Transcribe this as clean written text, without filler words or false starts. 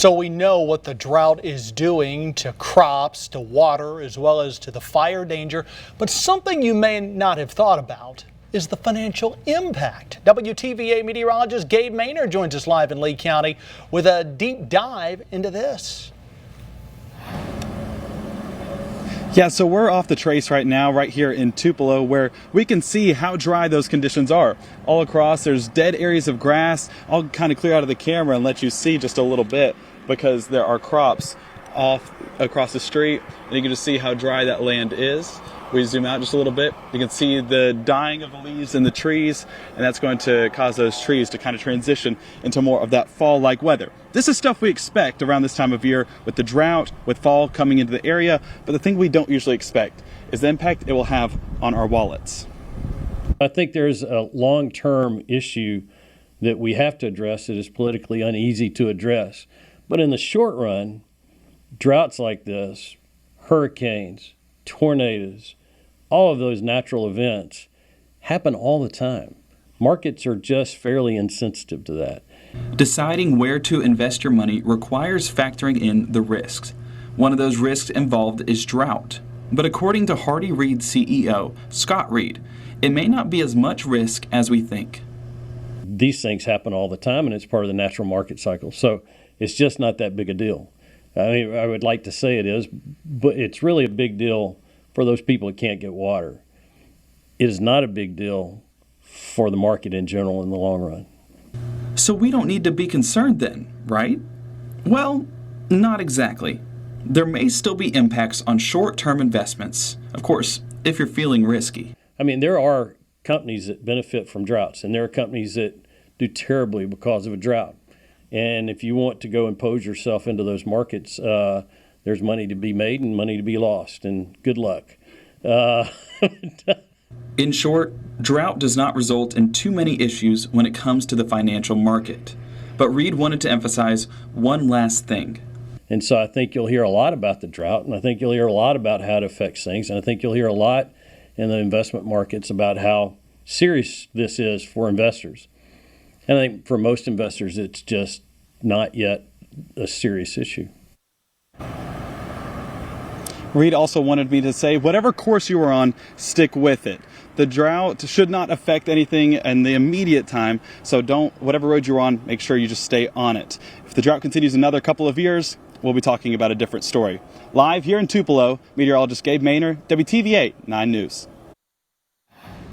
So we know what the drought is doing to crops, to water, as well as to the fire danger. But something you may not have thought about is the financial impact. WTVA meteorologist Gabe Maynard joins us live in Lee County with a deep dive into this. Yeah, so we're off the trace right now, right here in Tupelo, where we can see how dry those conditions are. All across, there's dead areas of grass. I'll kind of clear out of the camera and let you see just a little bit because there are crops off across the street, and you can just see how dry that land is. We zoom out just a little bit, you can see the dying of the leaves in the trees, and that's going to cause those trees to kind of transition into more of that fall-like weather. This is stuff we expect around this time of year with the drought, with fall coming into the area, but the thing we don't usually expect is the impact it will have on our wallets. I think there's a long-term issue that we have to address that is politically uneasy to address. But in the short run, droughts like this, hurricanes, tornadoes, all of those natural events happen all the time. Markets are just fairly insensitive to that. Deciding where to invest your money requires factoring in the risks. One of those risks involved is drought. But according to Hardy Reid CEO Scott Reid, it may not be as much risk as we think. These things happen all the time, and it's part of the natural market cycle. So it's just not that big a deal. I mean, I would like to say it is, but it's really a big deal for those people that can't get water. It is not a big deal for the market in general in the long run. So we don't need to be concerned then, right? Well, not exactly. There may still be impacts on short-term investments, of course, if you're feeling risky. I mean, there are companies that benefit from droughts, and there are companies that do terribly because of a drought. And if you want to go impose yourself into those markets, there's money to be made and money to be lost, and good luck. In short, drought does not result in too many issues when it comes to the financial market. But Reid wanted to emphasize one last thing. And so I think you'll hear a lot about the drought, and I think you'll hear a lot about how it affects things, and I think you'll hear a lot in the investment markets about how serious this is for investors. And I think for most investors, it's just not yet a serious issue. Reid also wanted me to say, whatever course you are on, stick with it. The drought should not affect anything in the immediate time, so whatever road you're on, make sure you just stay on it. If the drought continues another couple of years, we'll be talking about a different story. Live here in Tupelo, meteorologist Gabe Maynard, WTVA 9 News.